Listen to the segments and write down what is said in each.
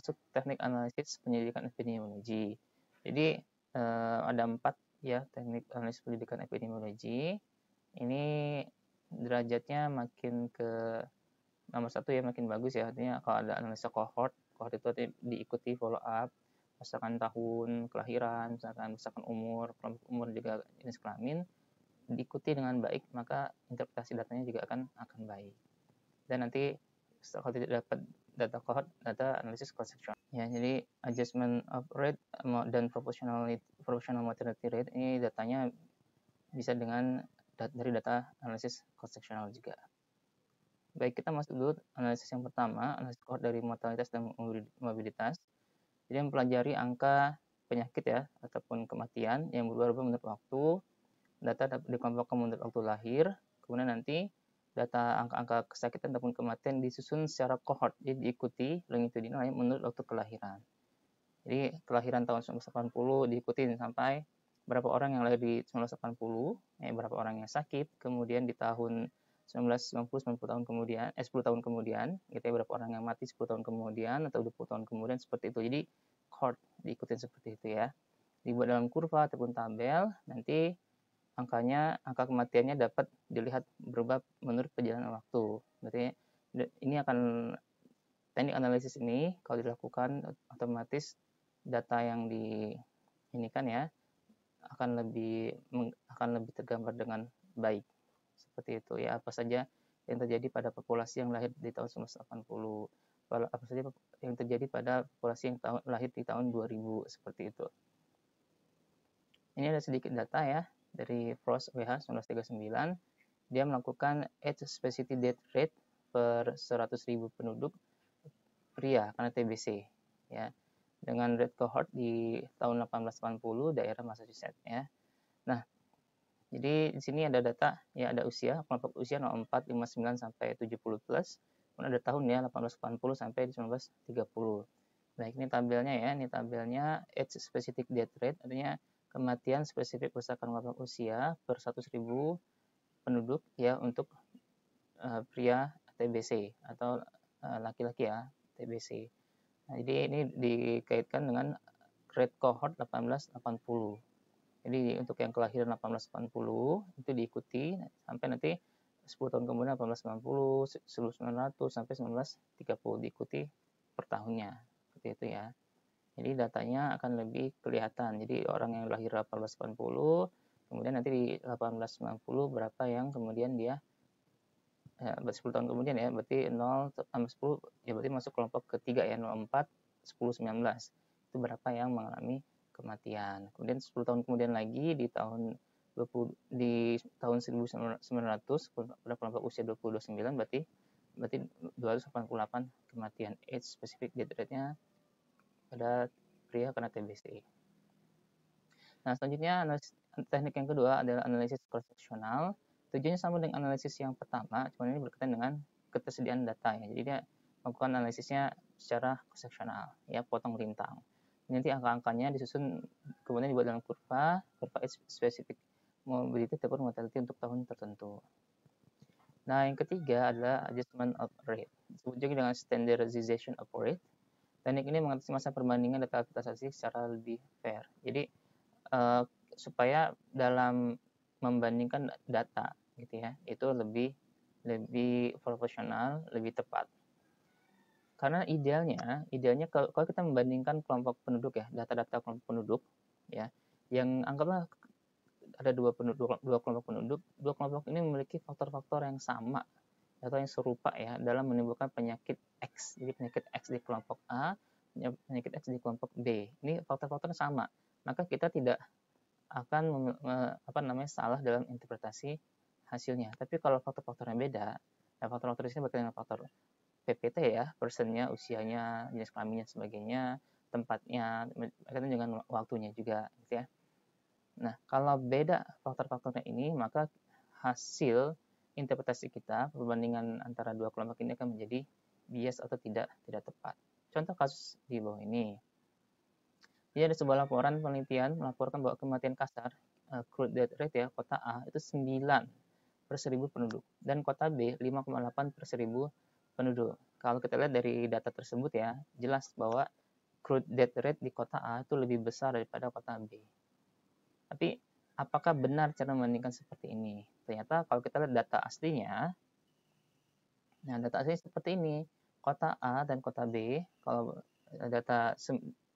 termasuk teknik analisis penyelidikan epidemiologi. Jadi ada 4 ya teknik analisis penyelidikan epidemiologi. Ini derajatnya makin ke nomor 1 ya, makin bagus ya. Artinya kalau ada analisa cohort itu diikuti follow up, misalkan tahun kelahiran, misalkan umur, kelompok umur juga jenis kelamin, diikuti dengan baik, maka interpretasi datanya juga akan baik. Dan nanti kalau tidak dapat data cohort, data analisis cross sectional. Ya, jadi adjustment of rate dan proportional mortality rate ini datanya bisa dari data analisis cross sectional juga. Baik, kita masuk dulu analisis yang pertama, analisis cohort dari mortalitas dan mobilitas. Jadi mempelajari angka penyakit ya ataupun kematian yang berubah-ubah menurut waktu, data dikelompokkan menurut waktu lahir, kemudian nanti data angka-angka kesakitan ataupun kematian disusun secara cohort, jadi diikuti longitudinal menurut waktu kelahiran. Jadi kelahiran tahun 1980 diikuti sampai berapa orang yang lahir di 1980, berapa orang yang sakit, kemudian di tahun 1990 10 tahun kemudian, gitu ya, berapa orang yang mati 10 tahun kemudian atau 20 tahun kemudian, seperti itu. Jadi cohort diikutin seperti itu ya. Dibuat dalam kurva ataupun tabel, nanti angka kematiannya dapat dilihat berubah menurut perjalanan waktu. Berarti ini teknik analisis ini kalau dilakukan otomatis data yang kan ya akan lebih tergambar dengan baik. Seperti itu ya, apa saja yang terjadi pada populasi yang lahir di tahun 1980, apa saja yang terjadi pada populasi yang lahir di tahun 2000, seperti itu. Ini ada sedikit data ya dari Frost WH 1939. Dia melakukan age specific death rate per 100.000 penduduk pria karena TBC ya, dengan rate cohort di tahun 1880 daerah Massachusetts ya. Nah, jadi di sini ada data ya, ada usia, kelompok usia 04, 59 sampai 70 plus. Kemudian ada tahun ya 1880 sampai 1930. Baik, ini tabelnya ya. Ini tabelnya age specific death rate, artinya kematian spesifik berdasarkan kelompok usia per 100.000 penduduk ya untuk pria TBC atau laki-laki ya TBC. Nah, jadi ini dikaitkan dengan rate cohort 1880. Jadi untuk yang kelahiran 1880 itu diikuti sampai nanti 10 tahun kemudian 1890, 1900 sampai 1930 diikuti per tahunnya. Seperti itu ya. Jadi datanya akan lebih kelihatan. Jadi orang yang lahir 1880, kemudian nanti di 1890 berapa yang kemudian dia 10 tahun kemudian ya, berarti 0 tambah 10 ya berarti masuk kelompok ketiga ya, 04, 10, 19. Itu berapa yang mengalami kematian. Kemudian 10 tahun kemudian lagi di tahun 1900 pada kelompok usia 29 berarti 288 kematian. Age specific death rate-nya pada pria karena TBC. Nah, selanjutnya teknik yang kedua adalah analisis cross sectional. Tujuannya sama dengan analisis yang pertama, cuma ini berkaitan dengan ketersediaan data ya. Jadi dia melakukan analisisnya secara cross sectional ya, potong rintang. Nanti angka-angkanya disusun kemudian dibuat dalam kurva spesifik mobility ataupun mortality untuk tahun tertentu. Nah, yang ketiga adalah adjustment of rate. Disebut juga dengan standardization of rate. Teknik ini mengatasi masa perbandingan data aktualisasi secara lebih fair. Jadi supaya dalam membandingkan data gitu ya, itu lebih proporsional, lebih tepat. Karena idealnya kalau kita membandingkan kelompok penduduk ya, data-data kelompok penduduk ya, yang anggaplah ada dua kelompok penduduk, dua kelompok ini memiliki faktor-faktor yang sama atau yang serupa ya dalam menimbulkan penyakit X. Jadi penyakit X di kelompok A, penyakit X di kelompok B. Ini faktor-faktornya sama. Maka kita tidak akan salah dalam interpretasi hasilnya. Tapi kalau faktor-faktornya beda, nah faktor-faktor di sini berkaitan dengan faktor PPT ya, personnya, usianya, jenis kelaminnya, sebagainya, tempatnya, berkaitan dengan waktunya juga, gitu ya. Nah, kalau beda faktor-faktornya ini, maka hasil interpretasi kita, perbandingan antara dua kelompok ini akan menjadi bias atau tidak tepat. Contoh kasus di bawah ini. Jadi ada sebuah laporan penelitian melaporkan bahwa kematian kasar, crude death rate ya, kota A itu 9 per 1000 penduduk, dan kota B 5,8 per 1000 penduduk. Kalau kita lihat dari data tersebut ya, jelas bahwa crude death rate di kota A itu lebih besar daripada kota B. Tapi apakah benar cara membandingkan seperti ini? Ternyata kalau kita lihat data aslinya, nah data aslinya seperti ini. Kota A dan kota B, kalau data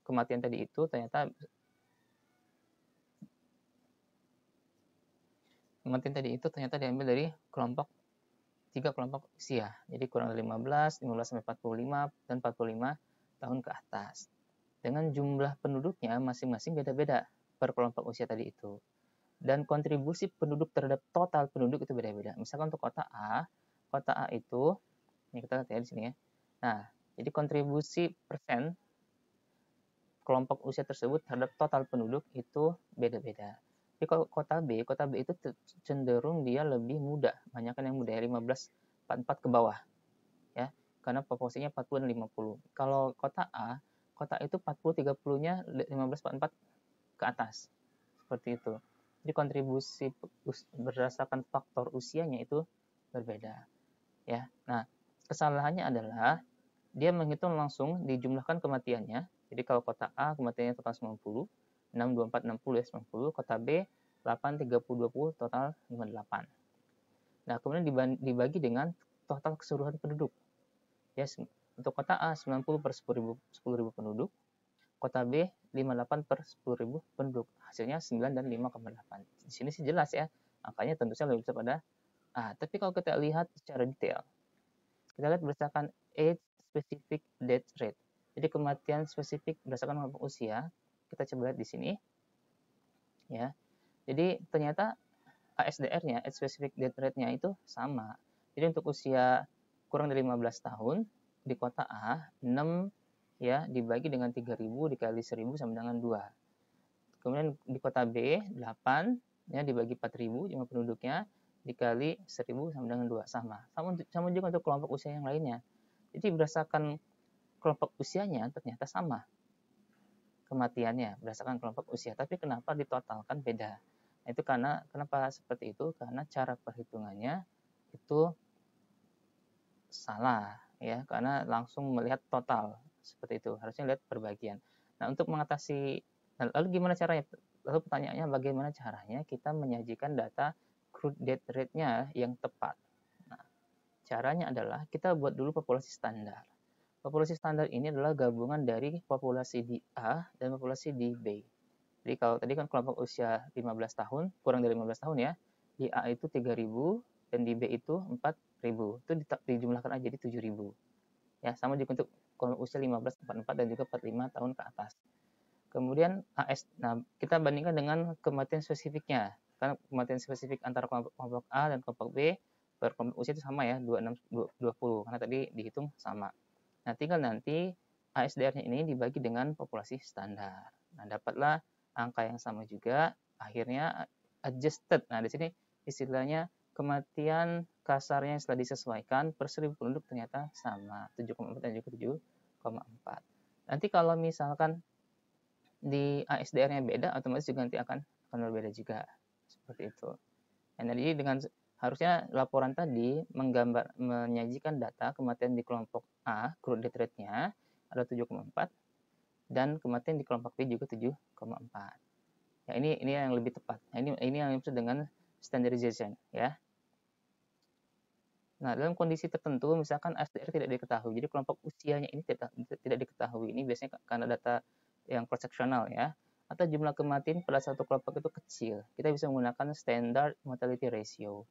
kematian tadi itu ternyata diambil dari tiga kelompok usia. Jadi kurang dari 15 sampai 45, dan 45 tahun ke atas. Dengan jumlah penduduknya masing-masing beda-beda per kelompok usia tadi itu. Dan kontribusi penduduk terhadap total penduduk itu beda-beda. Misalkan untuk kota A itu, ini kita lihat ya di sini ya. Nah, jadi kontribusi persen kelompok usia tersebut terhadap total penduduk itu beda-beda. Jadi kalau kota B itu cenderung dia lebih muda, banyakkan yang muda ya, 15-44 ke bawah. Ya, karena populasinya 40 dan 50. Kalau kota A, kota itu 40-30-nya 15-44 ke atas. Seperti itu. Jadi kontribusi berdasarkan faktor usianya itu berbeda. Ya. Nah, kesalahannya adalah dia menghitung langsung dijumlahkan kematiannya. Jadi kalau kota A kematiannya total 90, 6, 24, 60 ya 90, kota B 8, 30, 20 total 58. Nah, kemudian dibagi dengan total keseluruhan penduduk. Ya, untuk kota A 90 per 10.000 penduduk, kota B 58 per 10.000 penduduk. Hasilnya 9 dan 5,8. Di sini sih jelas ya, angkanya tentu saja lebih besar pada A. Tapi kalau kita lihat secara detail, kita lihat berdasarkan age specific death rate. Jadi kematian spesifik berdasarkan kelompok usia. Kita coba lihat di sini. Ya. Jadi ternyata ASDR-nya, age specific death rate-nya itu sama. Jadi untuk usia kurang dari 15 tahun di kota A 6 ya dibagi dengan 3.000 dikali 1.000 sama dengan 2. Kemudian di kota B 8 ya dibagi 4.000 jumlah penduduknya dikali 1.000 sama dengan 2 sama juga untuk kelompok usia yang lainnya. Jadi berdasarkan kelompok usianya ternyata sama kematiannya berdasarkan kelompok usia, tapi kenapa ditotalkan beda? Nah, itu kenapa seperti itu? Karena cara perhitungannya itu salah ya, karena langsung melihat total seperti itu, harusnya lihat perbagian. Nah, untuk mengatasi lalu gimana caranya? Lalu pertanyaannya bagaimana caranya kita menyajikan data crude death rate-nya yang tepat? Nah, caranya adalah kita buat dulu populasi standar. Populasi standar ini adalah gabungan dari populasi di A dan populasi di B. Jadi kalau tadi kan kelompok usia 15 tahun, kurang dari 15 tahun ya, di A itu 3.000 dan di B itu 4.000. Itu dijumlahkan aja jadi 7.000. Ya, sama juga untuk kelompok usia 15, 44 dan juga 45 tahun ke atas. Kemudian nah kita bandingkan dengan kematian spesifiknya. Karena kematian spesifik antara kelompok A dan kelompok B per kelompok usia itu sama ya, 26, 20. Karena tadi dihitung sama. Nah, tinggal nanti ASDR-nya ini dibagi dengan populasi standar. Nah, dapatlah angka yang sama juga, akhirnya adjusted. Nah, di sini istilahnya kematian kasarnya setelah disesuaikan per 1.000 penduduk ternyata sama, 7,4 dan juga 7,4. Nanti kalau misalkan di ASDR-nya beda, otomatis juga nanti akan berbeda juga. Seperti itu. Nah, jadi dengan harusnya laporan tadi menyajikan data kematian di kelompok A, crude death rate-nya ada 7,4 dan kematian di kelompok B juga 7,4. Ya, ini yang lebih tepat. Nah, ini yang dimaksud dengan standardization ya. Nah, dalam kondisi tertentu misalkan ASDR tidak diketahui, jadi kelompok usianya ini tidak diketahui. Ini biasanya karena data yang cross-sectional ya, atau jumlah kematian pada satu kelompok itu kecil. Kita bisa menggunakan standard mortality ratio.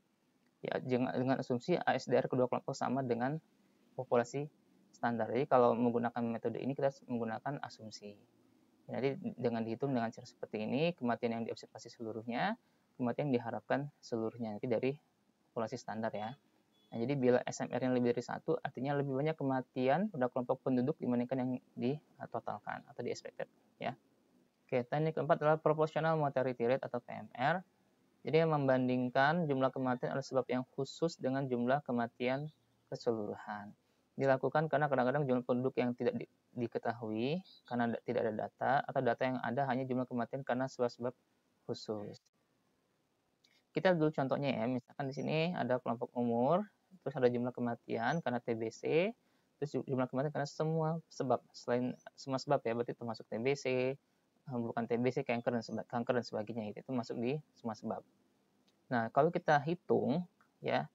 Ya, dengan asumsi ASDR kedua kelompok sama dengan populasi standar. Jadi kalau menggunakan metode ini kita menggunakan asumsi. Jadi dengan dihitung dengan cara seperti ini, kematian yang diobservasi seluruhnya, kematian yang diharapkan seluruhnya nanti dari populasi standar ya. Nah, jadi bila SMR yang lebih dari 1, artinya lebih banyak kematian pada kelompok penduduk dibandingkan yang ditotalkan atau di expected ya. Oke, teknik keempat adalah proportional mortality rate atau PMR. Jadi yang membandingkan jumlah kematian adalah sebab yang khusus dengan jumlah kematian keseluruhan. Dilakukan karena kadang-kadang jumlah penduduk yang tidak diketahui karena tidak ada data, atau data yang ada hanya jumlah kematian karena sebab-sebab khusus. Kita dulu contohnya ya, misalkan di sini ada kelompok umur terus ada jumlah kematian karena TBC, terus jumlah kematian karena semua sebab, selain semua sebab ya, berarti termasuk TBC, bukan TBC, kanker dan sebagainya, itu masuk di semua sebab. Nah, kalau kita hitung ya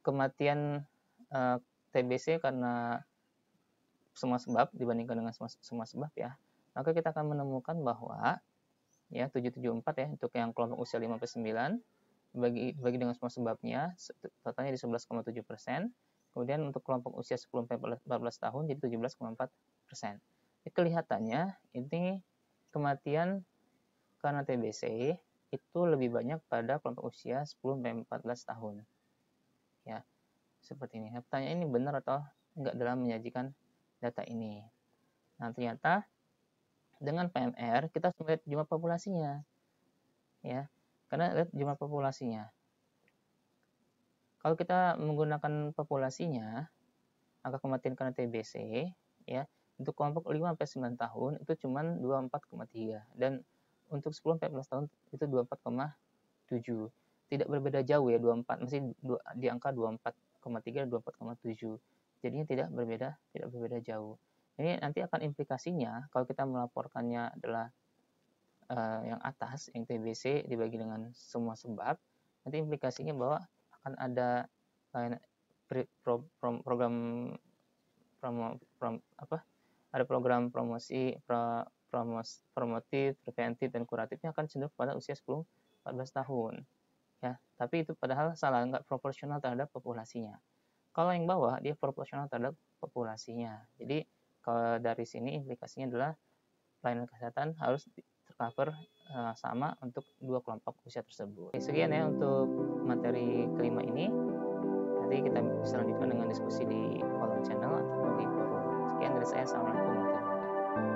kematian TBC karena semua sebab dibandingkan dengan semua sebab ya, maka kita akan menemukan bahwa ya 774 ya untuk yang kelompok usia 59 bagi dengan semua sebabnya totalnya di 11,7%. Kemudian untuk kelompok usia 10-14 tahun jadi 17,4%. Kelihatannya ini kematian karena TBC itu lebih banyak pada kelompok usia 10-14 tahun. Ya, seperti ini. Pertanyaan ini benar atau enggak dalam menyajikan data ini. Nah, ternyata dengan PMR kita harus melihat jumlah populasinya. Ya, karena lihat jumlah populasinya. Kalau kita menggunakan populasinya, angka kematian karena TBC, ya, untuk kelompok 5-9 tahun itu cuma 24,3 dan untuk 10-14 tahun itu 24,7. Tidak berbeda jauh ya, 24 masih di angka 24,3 dan 24,7. Jadinya tidak berbeda jauh. Ini nanti akan implikasinya kalau kita melaporkannya adalah yang atas, yang TBC dibagi dengan semua sebab, nanti implikasinya bahwa akan ada program promosi, promotif, preventif, dan kuratifnya akan cenderung pada usia 10-14 tahun. Ya, tapi itu padahal salah, nggak proporsional terhadap populasinya. Kalau yang bawah dia proporsional terhadap populasinya. Jadi kalau dari sini implikasinya adalah pelayanan kesehatan harus tercover sama untuk dua kelompok usia tersebut. Sekian ya untuk materi kelima ini. Nanti kita bisa lanjutkan dengan diskusi di kolom channel ataupun di forum. Sekian dari saya. Assalamualaikum warahmatullahi wabarakatuh.